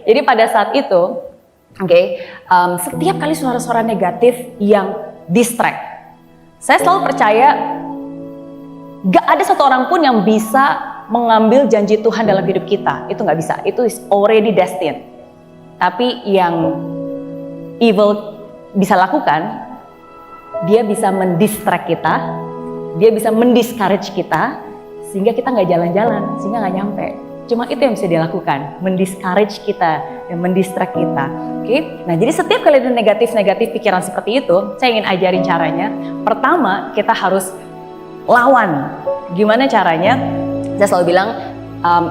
Jadi pada saat itu, setiap kali suara-suara negatif yang distract, saya selalu percaya gak ada satu orang pun yang bisa mengambil janji Tuhan dalam hidup kita. Itu gak bisa, itu is already destined. Tapi yang evil bisa lakukan, dia bisa mendistract kita, dia bisa mendiscourage kita, sehingga kita gak jalan-jalan, sehingga gak nyampe. Cuma itu yang bisa dia lakukan, mendiscourage kita dan mendistract kita. Nah jadi setiap kali ada negatif pikiran seperti itu, saya ingin ajarin caranya. Pertama, kita harus lawan. Gimana caranya? Saya selalu bilang,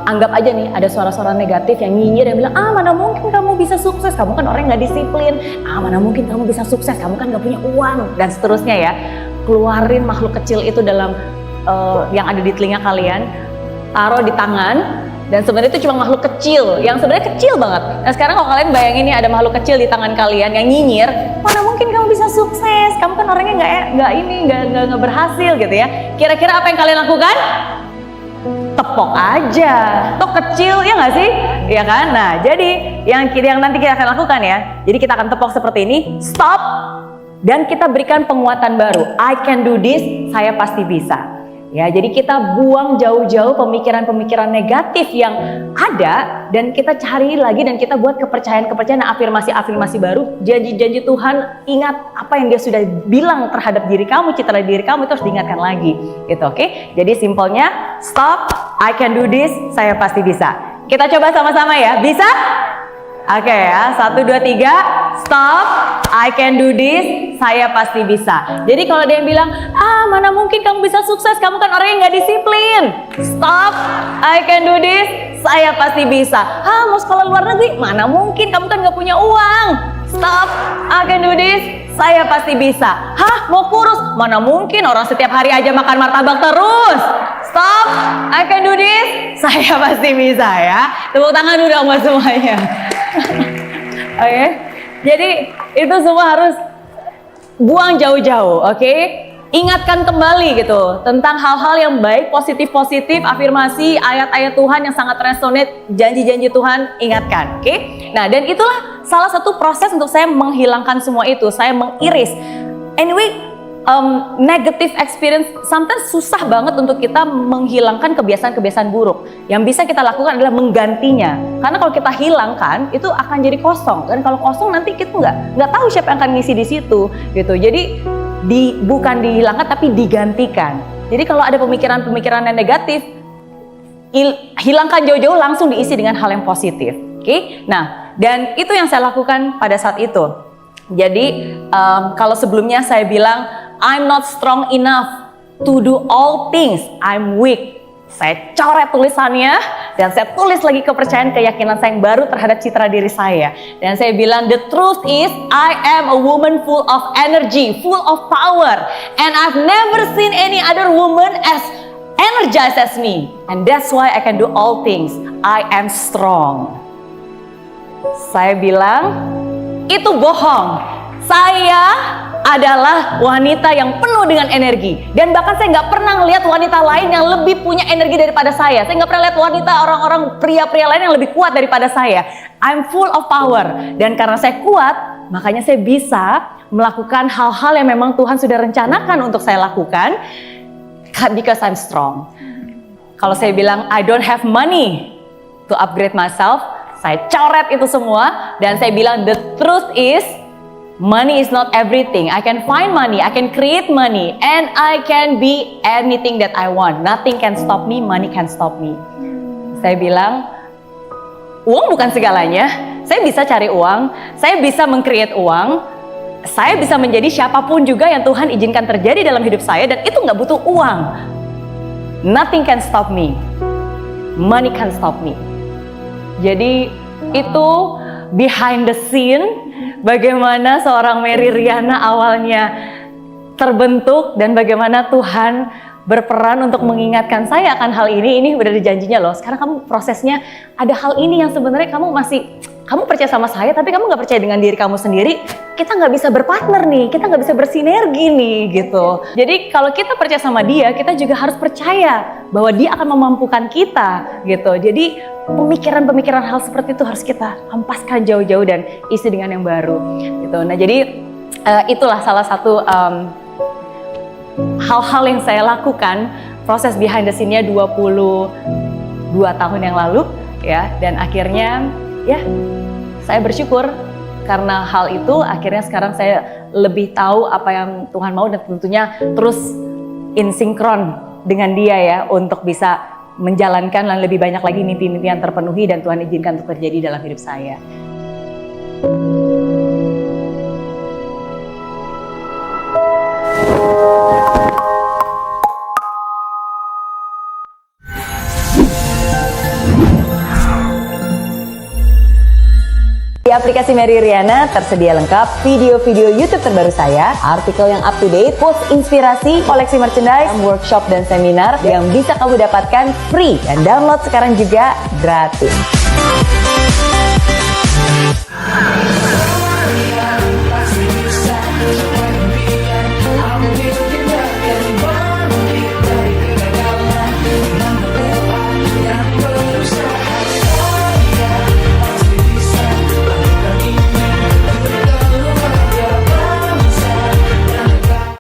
anggap aja nih ada suara-suara negatif yang nyinyir yang bilang, mana mungkin kamu bisa sukses, kamu kan orang yang gak disiplin, mana mungkin kamu bisa sukses, kamu kan gak punya uang, dan seterusnya ya. Keluarin makhluk kecil itu dalam yang ada di telinga kalian, taruh di tangan. Dan sebenarnya itu cuma makhluk kecil, yang sebenarnya kecil banget. Nah sekarang kalau kalian bayangin nih ada makhluk kecil di tangan kalian yang nyinyir, mana mungkin kamu bisa sukses, kamu kan orangnya nggak berhasil gitu ya. Kira-kira apa yang kalian lakukan? Tepok aja, toh kecil ya nggak sih? Ya kan? Nah jadi yang nanti kita akan lakukan ya. Jadi kita akan tepok seperti ini, stop, dan kita berikan penguatan baru. I can do this, saya pasti bisa. Ya, jadi kita buang jauh-jauh pemikiran-pemikiran negatif yang ada dan kita cari lagi dan kita buat kepercayaan-kepercayaan, afirmasi-afirmasi baru, janji-janji Tuhan. Ingat apa yang Dia sudah bilang terhadap diri kamu, citra diri kamu itu harus diingatkan lagi. Gitu, oke? Jadi simpelnya, stop, I can do this, saya pasti bisa. Kita coba sama-sama ya, bisa? Oke ya, 1, 2, 3, stop, I can do this, saya pasti bisa. Jadi kalau ada yang bilang, mana mungkin kamu bisa sukses, kamu kan orang yang gak disiplin. Stop, I can do this, saya pasti bisa. Mau sekolah luar negeri, mana mungkin kamu kan gak punya uang. Stop, I can do this, saya pasti bisa. Mau kurus, mana mungkin orang setiap hari aja makan martabak terus. Stop, I can do this, saya pasti bisa ya. Tepuk tangan udah buat semuanya. Oke, jadi itu semua harus buang jauh-jauh, oke? Ingatkan kembali gitu tentang hal-hal yang baik, positif-positif, afirmasi, ayat-ayat Tuhan yang sangat resonate, janji-janji Tuhan, ingatkan, oke? Nah, dan itulah salah satu proses untuk saya menghilangkan semua itu, saya mengiris. Anyway, negative experience sometimes susah banget untuk kita menghilangkan kebiasaan-kebiasaan buruk. Yang bisa kita lakukan adalah menggantinya. Karena kalau kita hilangkan itu akan jadi kosong. Dan kalau kosong nanti kita nggak tahu siapa yang akan ngisi di situ, gitu. Jadi bukan dihilangkan tapi digantikan. Jadi kalau ada pemikiran-pemikiran yang negatif, hilangkan jauh-jauh, langsung diisi dengan hal yang positif. Oke? Nah, dan itu yang saya lakukan pada saat itu. Jadi kalau sebelumnya saya bilang I'm not strong enough to do all things, I'm weak. Saya coret tulisannya dan saya tulis lagi kepercayaan, keyakinan saya yang baru terhadap citra diri saya. Dan saya bilang the truth is I am a woman full of energy, full of power, and I've never seen any other woman as energized as me. And that's why I can do all things. I am strong. Saya bilang itu bohong. Saya adalah wanita yang penuh dengan energi. Dan bahkan saya nggak pernah ngelihat wanita lain yang lebih punya energi daripada saya. Saya nggak pernah lihat wanita, orang-orang pria-pria lain yang lebih kuat daripada saya. I'm full of power. Dan karena saya kuat, makanya saya bisa melakukan hal-hal yang memang Tuhan sudah rencanakan untuk saya lakukan. Because I'm strong. Kalau saya bilang, I don't have money to upgrade myself, saya coret itu semua. Dan saya bilang, the truth is, money is not everything. I can find money, I can create money, and I can be anything that I want. Nothing can stop me, money can stop me. Saya bilang, uang bukan segalanya. Saya bisa cari uang, saya bisa meng-create uang, saya bisa menjadi siapapun juga yang Tuhan izinkan terjadi dalam hidup saya, dan itu nggak butuh uang. Nothing can stop me, money can stop me. Jadi itu behind the scene, bagaimana seorang Mary Riana awalnya terbentuk dan bagaimana Tuhan berperan untuk mengingatkan saya akan hal ini udah ada janjinya loh. Sekarang kamu prosesnya ada hal ini yang sebenarnya kamu masih kamu percaya sama saya tapi kamu nggak percaya dengan diri kamu sendiri, kita nggak bisa berpartner nih, kita nggak bisa bersinergi nih gitu. Jadi kalau kita percaya sama dia, kita juga harus percaya bahwa dia akan memampukan kita gitu. Jadi pemikiran-pemikiran hal seperti itu harus kita hempaskan jauh-jauh dan isi dengan yang baru gitu. Nah jadi itulah salah satu hal-hal yang saya lakukan, proses behind the scene-nya 22 tahun yang lalu ya, dan akhirnya ya saya bersyukur karena hal itu. Akhirnya sekarang saya lebih tahu apa yang Tuhan mau dan tentunya terus in sinkron dengan dia ya untuk bisa menjalankan dan lebih banyak lagi mimpi-mimpi yang terpenuhi dan Tuhan izinkan untuk terjadi dalam hidup saya. Di aplikasi Mary Riana tersedia lengkap video-video YouTube terbaru saya, artikel yang up to date, post inspirasi, koleksi merchandise, workshop dan seminar yang bisa kamu dapatkan free dan download sekarang juga gratis.